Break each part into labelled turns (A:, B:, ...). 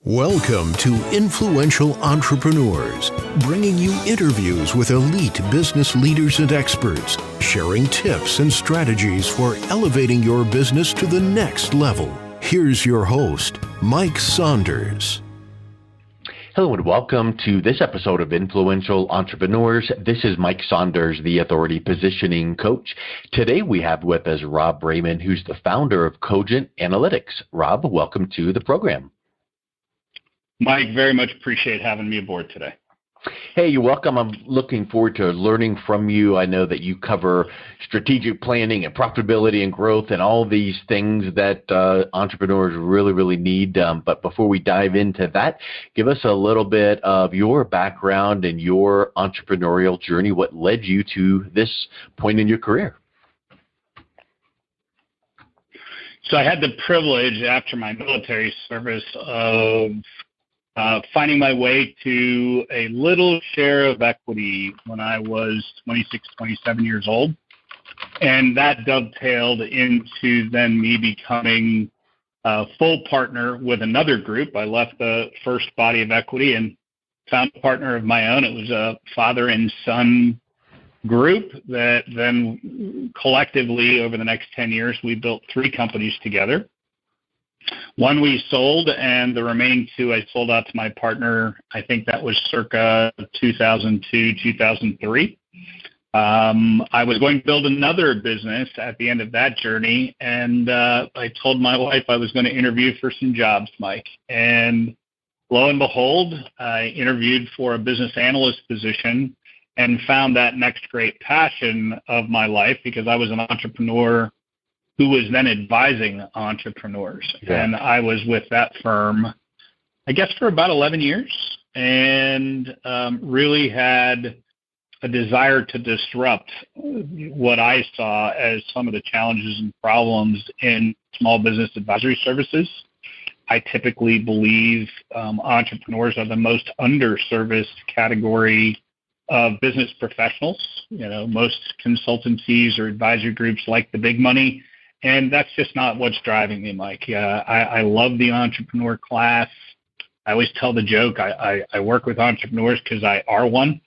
A: Welcome to Influential Entrepreneurs, bringing you interviews with elite business leaders and experts, sharing tips and strategies for elevating your business to the next level. Here's your host, Mike Saunders.
B: Hello and welcome to this episode of Influential Entrepreneurs. This is Mike Saunders, the Authority Positioning Coach. Today we have with us Rob Braiman, who's the founder of Cogent Analytics. Rob, welcome to the program.
C: Mike, very much appreciate having me aboard today.
B: Hey, you're welcome. I'm looking forward to learning from you. I know that you cover strategic planning and profitability and growth and all these things that entrepreneurs really need. But before we dive into that, give us a little bit of your background and your entrepreneurial journey. What led you to this point in your career?
C: So I had the privilege after my military service of finding my way to a little share of equity when I was 26, 27 years old. And that dovetailed into then me becoming a full partner with another group. I left the first body of equity and found a partner of my own. It was a father and son group that then collectively over the next 10 years, we built 3 companies together. One we sold, and the remaining 2 I sold out to my partner. I think that was circa 2002, 2003. I was going to build another business at the end of that journey, and I told my wife I was going to interview for some jobs, Mike. And lo and behold, I interviewed for a business analyst position and found that next great passion of my life because I was an entrepreneur who was then advising entrepreneurs. Yeah. And I was with that firm, I guess, for about 11 years and really had a desire to disrupt what I saw as some of the challenges and problems in small business advisory services. I typically believe entrepreneurs are the most underserviced category of business professionals. You know, most consultancies or advisory groups like the big money. And that's just not what's driving me, Mike. I love the entrepreneur class. I always tell the joke, I work with entrepreneurs because I are one.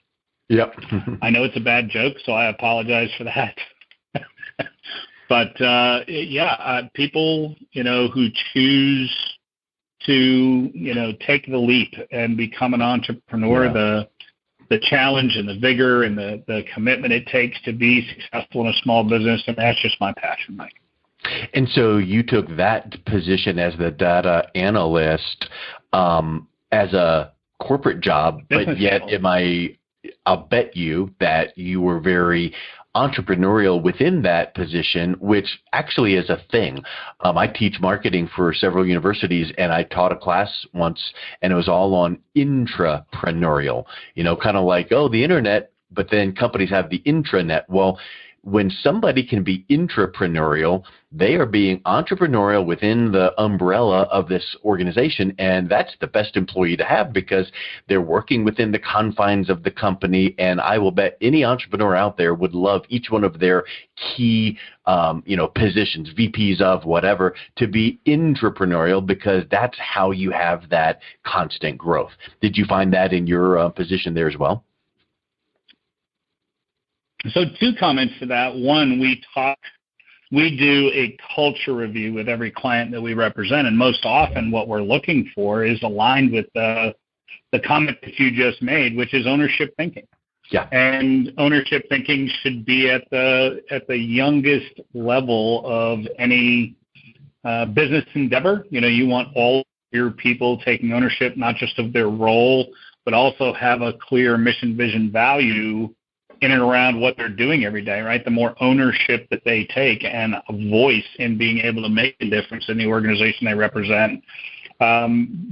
B: Yep.
C: I know it's a bad joke, so I apologize for that. But, people, who choose to, take the leap and become an entrepreneur, the challenge and the vigor and the commitment it takes to be successful in a small business, and that's just my passion, Mike.
B: And so you took that position as the data analyst as a corporate job, but yet I'll bet you that you were very entrepreneurial within that position, which actually is a thing. I teach marketing for several universities, and I taught a class once, and it was all on intrapreneurial, kind of like, the internet, but then companies have the intranet. Well, when somebody can be intrapreneurial, they are being entrepreneurial within the umbrella of this organization, and that's the best employee to have because they're working within the confines of the company, and I will bet any entrepreneur out there would love each one of their key positions, VPs of whatever, to be intrapreneurial because that's how you have that constant growth. Did you find that in your position there as well?
C: So 2 comments to that. One, we do a culture review with every client that we represent, and most often what we're looking for is aligned with the comment that you just made, which is ownership thinking.
B: Yeah.
C: And ownership thinking should be at the youngest level of any business endeavor. You want all your people taking ownership, not just of their role, but also have a clear mission, vision, value in and around what they're doing every day, right? The more ownership that they take and a voice in being able to make a difference in the organization they represent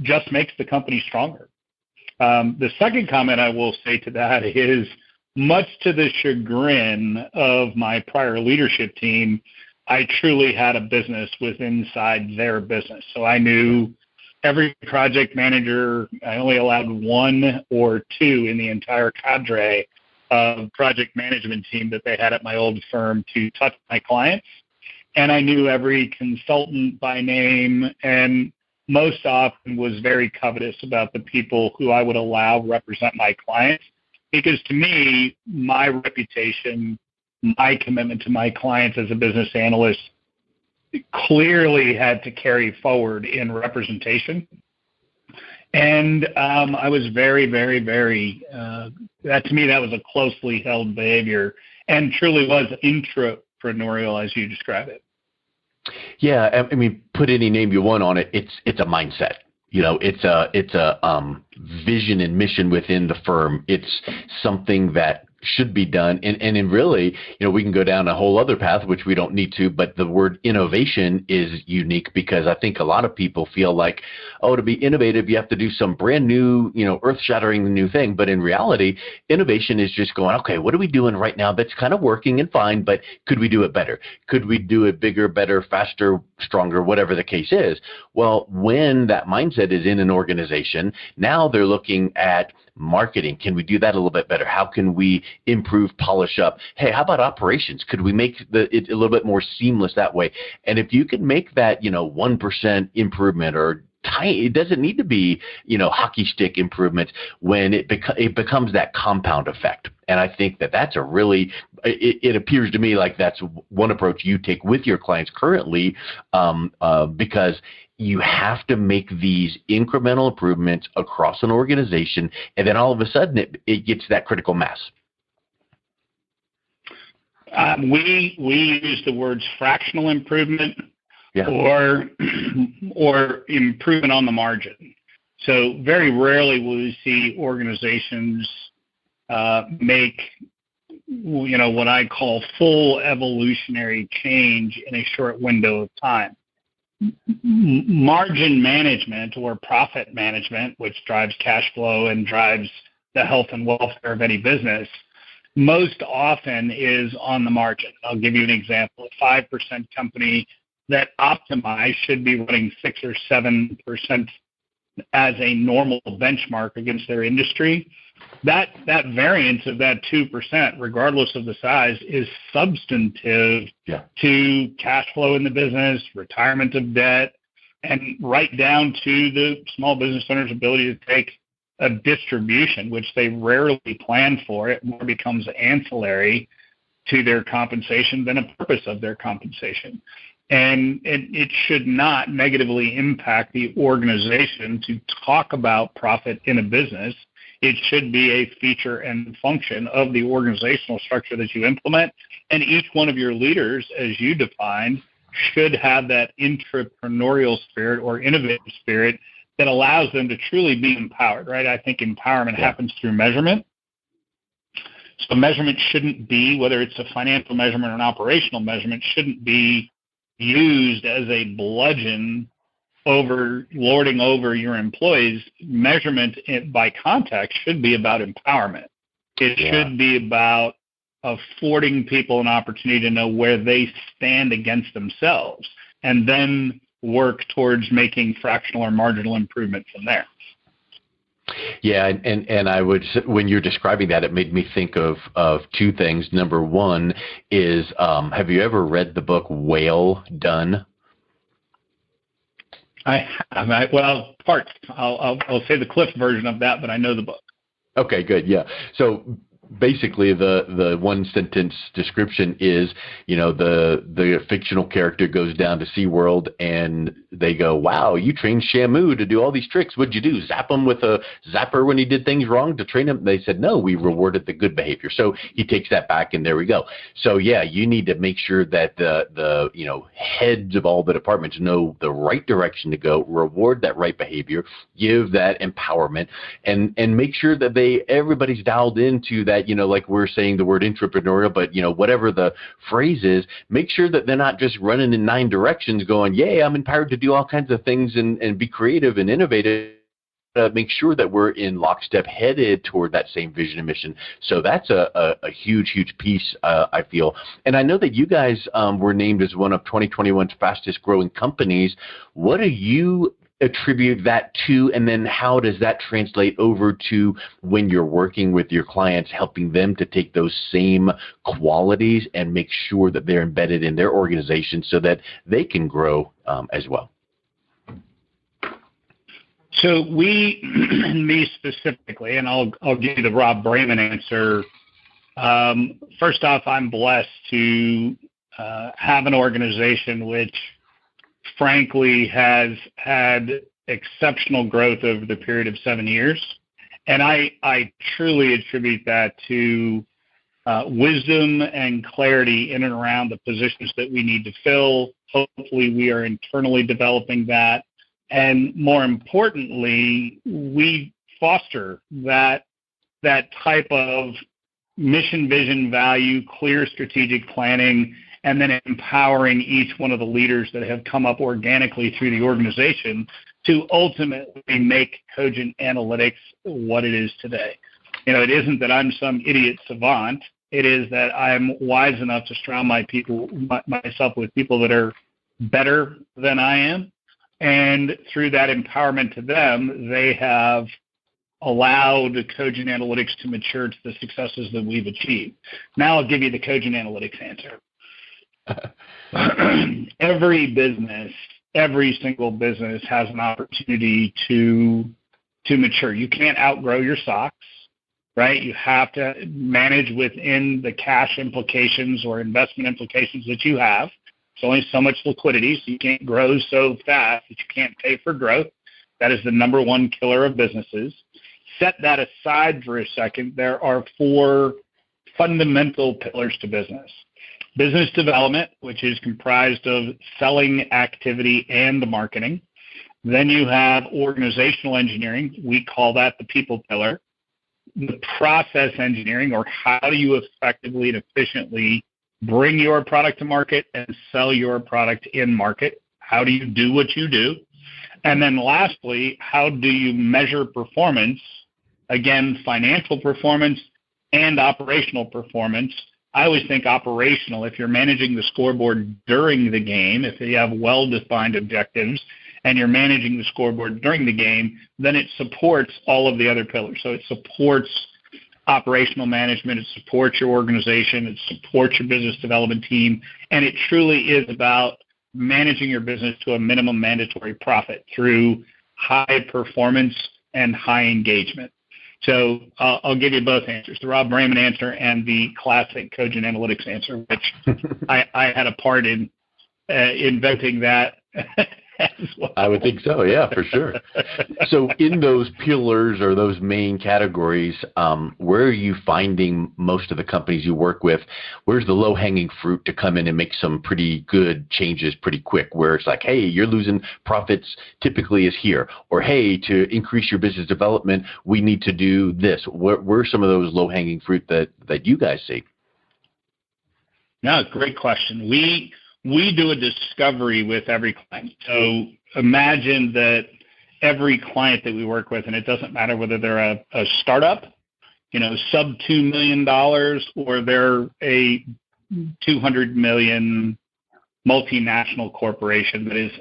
C: just makes the company stronger. The second comment I will say to that is, much to the chagrin of my prior leadership team, I truly had a business inside their business. So I knew every project manager. I only allowed 1 or 2 in the entire cadre of project management team that they had at my old firm to touch my clients. And I knew every consultant by name. And most often was very covetous about the people who I would allow represent my clients, because to me, my reputation, my commitment to my clients as a business analyst clearly had to carry forward in representation. And I was very, very, very, that to me, that was a closely held behavior and truly was intrapreneurial as you describe it.
B: Yeah, I mean, put any name you want on it. It's a mindset. It's a vision and mission within the firm. It's something that should be done. And really, we can go down a whole other path, which we don't need to, but the word innovation is unique because I think a lot of people feel like, oh, to be innovative, you have to do some brand new, earth-shattering new thing. But in reality, innovation is just going, okay, what are we doing right now that's kind of working and fine, but could we do it better? Could we do it bigger, better, faster, stronger, whatever the case is? Well, when that mindset is in an organization, now they're looking at marketing. Can we do that a little bit better? How can we improve, polish up? Hey, how about operations? Could we make it a little bit more seamless that way? And if you can make that, 1% improvement or tiny, it doesn't need to be, hockey stick improvements when it becomes that compound effect. And I think that's a really, it appears to me like that's one approach you take with your clients currently, because you have to make these incremental improvements across an organization, and then all of a sudden it gets that critical mass.
C: We use the words fractional improvement, yeah, or improvement on the margin. So very rarely will we see organizations make what I call full evolutionary change in a short window of time. Margin management or profit management, which drives cash flow and drives the health and welfare of any business, most often is on the margin. I'll give you an example. A 5% company that optimized should be running 6 or 7% as a normal benchmark against their industry. That variance of that 2%, regardless of the size, is substantive to cash flow in the business, retirement of debt, and right down to the small business owner's ability to take a distribution, which they rarely plan for. It more becomes ancillary to their compensation than a purpose of their compensation. And it should not negatively impact the organization to talk about profit in a business. It should be a feature and function of the organizational structure that you implement. And each one of your leaders, as you defined, should have that entrepreneurial spirit or innovative spirit that allows them to truly be empowered, right? I think empowerment happens through measurement. So measurement shouldn't be, whether it's a financial measurement or an operational measurement, shouldn't be used as a bludgeon lording over your employees. Measurement by context should be about empowerment. It should be about affording people an opportunity to know where they stand against themselves and then work towards making fractional or marginal improvement from there.
B: Yeah, and I would, when you're describing that, it made me think of two things. Number one is, have you ever read the book Whale Done?
C: I have. Well, parts. I'll say the Cliff version of that, but I know the book.
B: Okay, good. Yeah. So basically, the one sentence description is, the fictional character goes down to SeaWorld and they go, "Wow, you trained Shamu to do all these tricks. What'd you do? Zap him with a zapper when he did things wrong to train him?" They said, "No, we rewarded the good behavior." So he takes that back, and there we go. So yeah, you need to make sure that the heads of all the departments know the right direction to go, reward that right behavior, give that empowerment, and make sure that everybody's dialed into that. Like we're saying the word entrepreneurial, but whatever the phrase is, make sure that they're not just running in 9 directions going, "Yay, I'm empowered to do all kinds of things and be creative and innovative." Make sure that we're in lockstep headed toward that same vision and mission. So that's a huge piece, I feel. And I know that you guys were named as one of 2021's fastest growing companies. What do you attribute that to, and then how does that translate over to when you're working with your clients, helping them to take those same qualities and make sure that they're embedded in their organization so that they can grow as well?
C: So me specifically, and I'll give you the Rob Braiman answer. First off, I'm blessed to have an organization which, frankly, has had exceptional growth over the period of 7 years. And I truly attribute that to wisdom and clarity in and around the positions that we need to fill. Hopefully, we are internally developing that. And more importantly, we foster that type of mission, vision, value, clear strategic planning, and then empowering each one of the leaders that have come up organically through the organization to ultimately make Cogent Analytics what it is today. It isn't that I'm some idiot savant. It is that I'm wise enough to surround myself with people that are better than I am. And through that empowerment to them, they have allowed Cogent Analytics to mature to the successes that we've achieved. Now I'll give you the Cogent Analytics answer. Every single business has an opportunity to mature. You can't outgrow your socks, right? You have to manage within the cash implications or investment implications that you have. There's only so much liquidity, so you can't grow so fast that you can't pay for growth. That is the number one killer of businesses. Set that aside for a second. There are 4 fundamental pillars to business. Business development, which is comprised of selling activity and the marketing. Then you have organizational engineering. We call that the people pillar. The process engineering, or how do you effectively and efficiently bring your product to market and sell your product in market? How do you do what you do? And then lastly, how do you measure performance? Again, financial performance and operational performance. I always think operational, if you're managing the scoreboard during the game, if you have well-defined objectives and you're managing the scoreboard during the game, then it supports all of the other pillars. So it supports operational management, it supports your organization, it supports your business development team, and it truly is about managing your business to a minimum mandatory profit through high performance and high engagement. So I'll give you both answers, the Rob Braiman answer and the classic Cogent Analytics answer, which I had a part in inventing that as well.
B: I would think so, yeah, for sure. So in those pillars or those main categories, where are you finding most of the companies you work with? Where's the low-hanging fruit to come in and make some pretty good changes pretty quick, where it's like, hey, you're losing profits typically is here, or hey, to increase your business development, we need to do this. Where's some of those low-hanging fruit that you guys see?
C: No, great question. We do a discovery with every client. So imagine that every client that we work with, and it doesn't matter whether they're a startup, sub $2 million, or they're a 200 million multinational corporation that is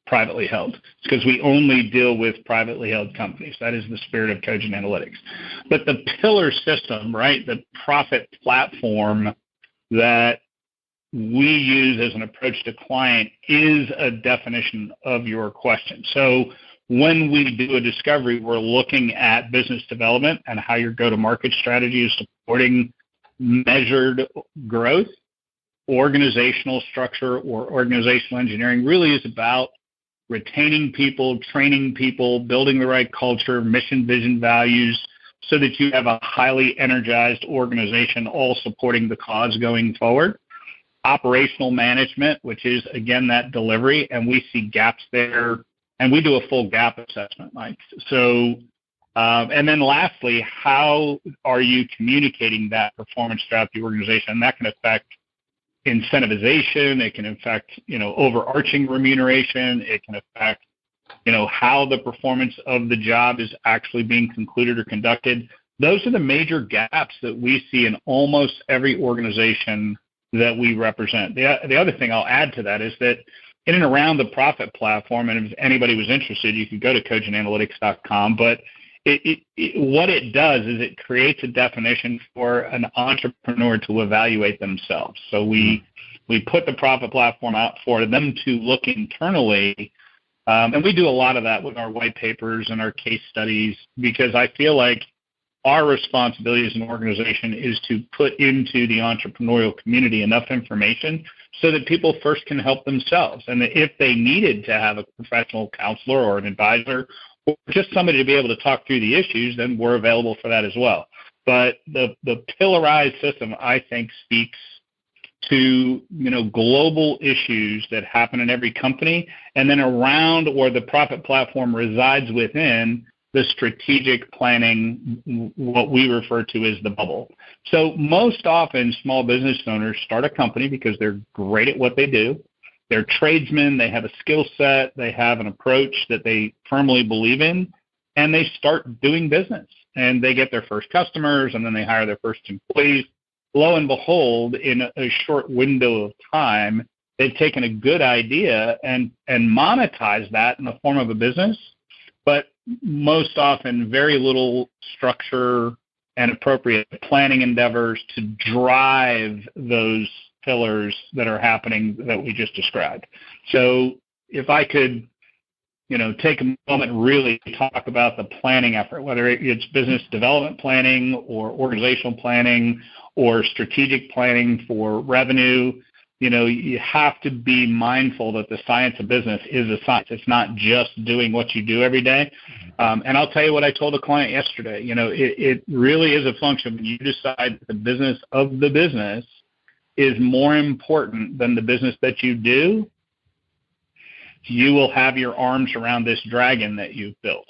C: privately held. It's because we only deal with privately held companies. That is the spirit of Cogent Analytics. But the pillar system, right, the profit platform that we use as an approach to client is a definition of your question. So when we do a discovery, we're looking at business development and how your go-to-market strategy is supporting measured growth. Organizational structure or organizational engineering really is about retaining people, training people, building the right culture, mission, vision, values, so that you have a highly energized organization all supporting the cause going forward. Operational management, which is, again, that delivery, and we see gaps there, and we do a full gap assessment, Mike. So, and then lastly, how are you communicating that performance throughout the organization? And that can affect incentivization, it can affect, overarching remuneration, it can affect, how the performance of the job is actually being concluded or conducted. Those are the major gaps that we see in almost every organization that we represent. The other thing I'll add to that is that in and around the profit platform, and if anybody was interested, you could go to cogentanalytics.com, but what it does is it creates a definition for an entrepreneur to evaluate themselves. So we put the profit platform out for them to look internally And we do a lot of that with our white papers and our case studies, because I feel like our responsibility as an organization is to put into the entrepreneurial community enough information so that people first can help themselves. And if they needed to have a professional counselor or an advisor or just somebody to be able to talk through the issues, then we're available for that as well. But the pillarized system, I think, speaks to global issues that happen in every company, and then around, or the profit platform resides within, the strategic planning, what we refer to as the bubble. So most often small business owners start a company because they're great at what they do. They're tradesmen, they have a skill set, they have an approach that they firmly believe in, and they start doing business. And they get their first customers, and then they hire their first employees. Lo and behold, in a short window of time, they've taken a good idea and monetized that in the form of a business, but most often very little structure and appropriate planning endeavors to drive those pillars that are happening that we just described. So if I could, take a moment and really talk about the planning effort, whether it's business development planning or organizational planning or strategic planning for revenue, you have to be mindful that the science of business is a science. It's not just doing what you do every day. And I'll tell you what I told a client yesterday. It really is a function when you decide that the business of the business is more important than the business that you do, you will have your arms around this dragon that you've built.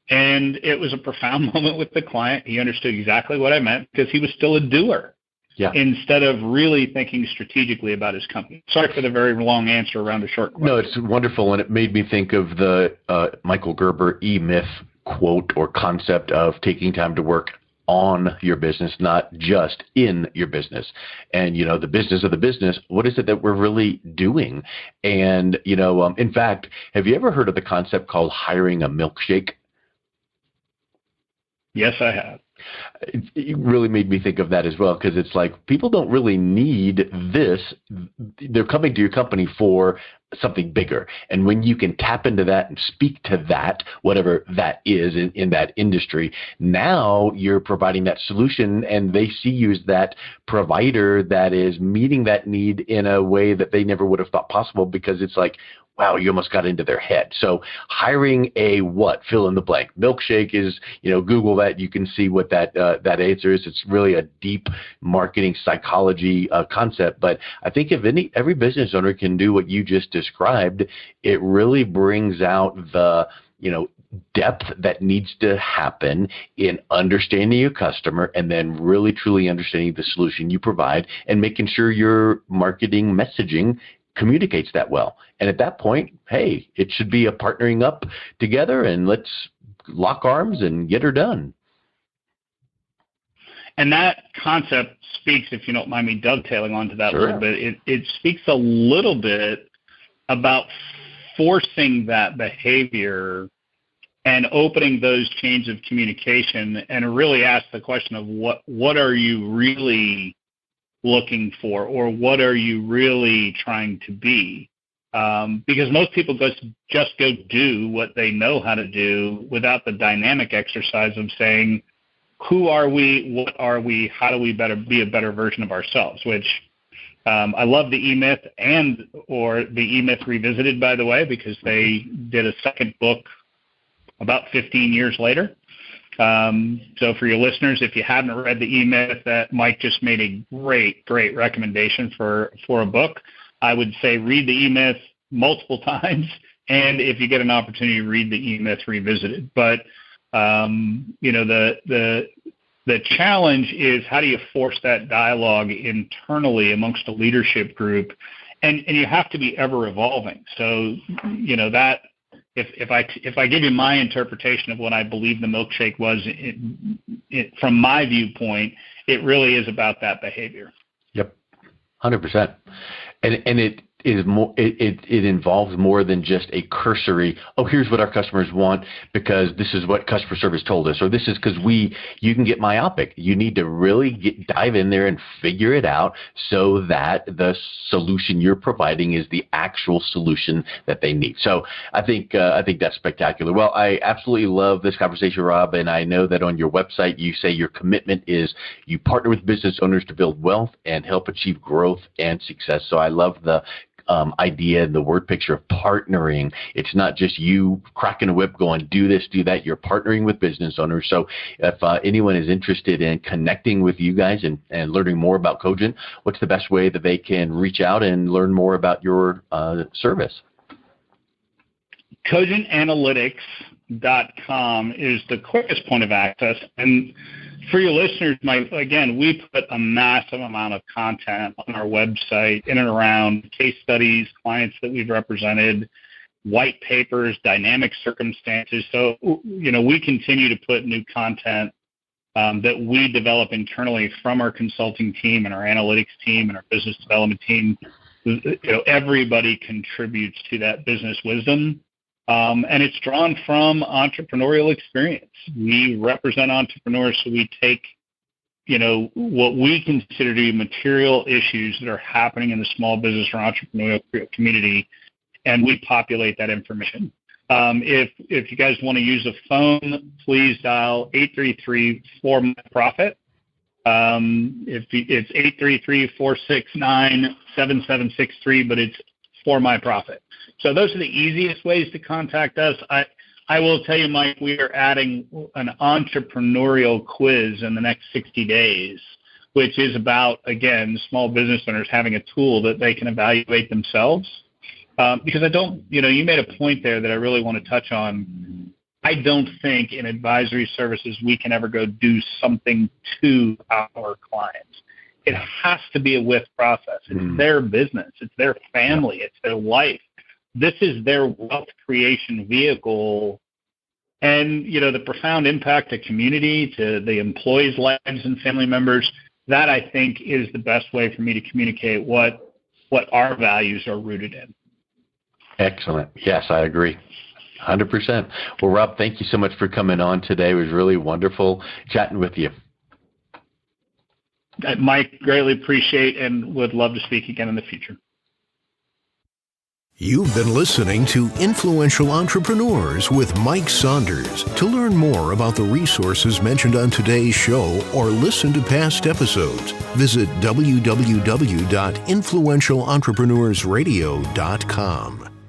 C: And it was a profound moment with the client. He understood exactly what I meant because he was still a doer. Yeah. Instead of really thinking strategically about his company. Sorry for the very long answer around a short question.
B: No, it's wonderful, and it made me think of the Michael Gerber E-Myth quote or concept of taking time to work on your business, not just in your business. And, the business of the business, what is it that we're really doing? And, in fact, have you ever heard of the concept called hiring a milkshake?
C: Yes, I have.
B: It really made me think of that as well, because it's like people don't really need this. They're coming to your company for something bigger. And when you can tap into that and speak to that, whatever that is in that industry, now you're providing that solution and they see you as that provider that is meeting that need in a way that they never would have thought possible, because it's like, wow, you almost got into their head. So hiring a what? Fill in the blank. Milkshake is, Google that. You can see what that answer is. It's really a deep marketing psychology concept. But I think if every business owner can do what you just described, it really brings out the, depth that needs to happen in understanding your customer and then really truly understanding the solution you provide and making sure your marketing messaging communicates that well. And at that point, hey, it should be a partnering up together and let's lock arms and get her done.
C: And that concept speaks, if you don't mind me dovetailing onto that
B: Sure.
C: a little bit, it speaks a little bit about forcing that behavior and opening those chains of communication and really ask the question of what are you really looking for, or what are you really trying to be? Because most people just go do what they know how to do without the dynamic exercise of saying, who are we, what are we, how do we be a better version of ourselves, which I love the E-Myth or the E-Myth Revisited, by the way, because they did a second book about 15 years later. So for your listeners, if you haven't read the E-Myth, that Mike just made a great recommendation for a book. I would say read the E-Myth multiple times, and if you get an opportunity, read the E-Myth Revisited. But the challenge is, how do you force that dialogue internally amongst a leadership group, and you have to be ever evolving. So that. If I give you my interpretation of what I believe the milkshake was, from my viewpoint, it really is about that behavior.
B: Yep, 100%. And is more, it involves more than just a cursory, oh, here's what our customers want because this is what customer service told us, or this is because you can get myopic. You need to really dive in there and figure it out so that the solution you're providing is the actual solution that they need. So I think that's spectacular. Well, I absolutely love this conversation, Rob, and I know that on your website you say your commitment is you partner with business owners to build wealth and help achieve growth and success. So I love the idea, the word picture of partnering. It's not just you cracking a whip going, do this, do that. You're partnering with business owners. So if anyone is interested in connecting with you guys and learning more about Cogent, what's the best way that they can reach out and learn more about your service?
C: CogentAnalytics.com is the quickest point of access. And for your listeners, again, we put a massive amount of content on our website in and around case studies, clients that we've represented, white papers, dynamic circumstances. So, we continue to put new content that we develop internally from our consulting team and our analytics team and our business development team. Everybody contributes to that business wisdom. And it's drawn from entrepreneurial experience. We represent entrepreneurs, so we take, what we consider to be material issues that are happening in the small business or entrepreneurial community, and we populate that information. If you guys want to use a phone, please dial 833-4MY-PROFIT. It's 833-469-7763, but it's for my profit. So those are the easiest ways to contact us. I will tell you, Mike, we are adding an entrepreneurial quiz in the next 60 days, which is about, again, small business owners having a tool that they can evaluate themselves. Because you made a point there that I really want to touch on. I don't think in advisory services we can ever go do something to our clients. It has to be a with process. It's their business. It's their family. It's their life. This is their wealth creation vehicle. And, the profound impact to community, to the employees' lives and family members, that I think is the best way for me to communicate what our values are rooted in.
B: Excellent. Yes, I agree. 100%. Well, Rob, thank you so much for coming on today. It was really wonderful chatting with you.
C: Mike, greatly appreciate and would love to speak again in the future.
A: You've been listening to Influential Entrepreneurs with Mike Saunders. To learn more about the resources mentioned on today's show or listen to past episodes, visit www.influentialentrepreneursradio.com.